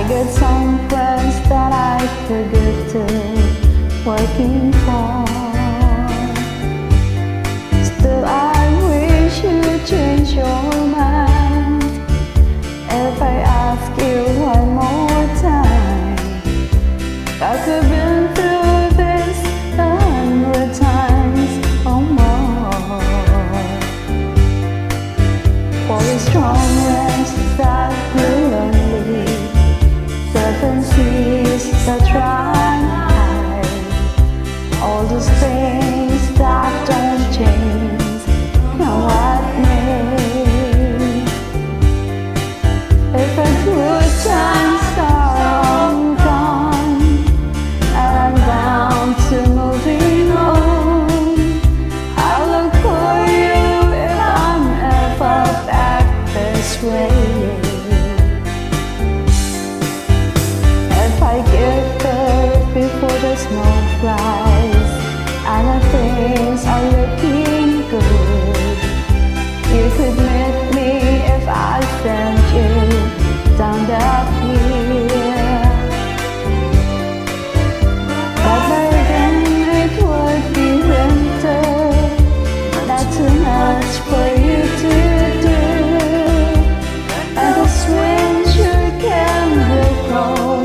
get some friends that I feel good to working for. Still I wish you'd change your mind. If I ask you one more time, I could been through this 100 times or more. For the strong winds that blew lonely, certain seas that run high, all those things that don't change, come what may. If a good times are all gone and I'm down to moving on, I'll look for you if I'm ever back this way. If I give birth before the snow flies and the things are looking good, you could meet me if I sent you down that hill. But by then it would be winter, not too much for you to do, and the swing sure can be cold.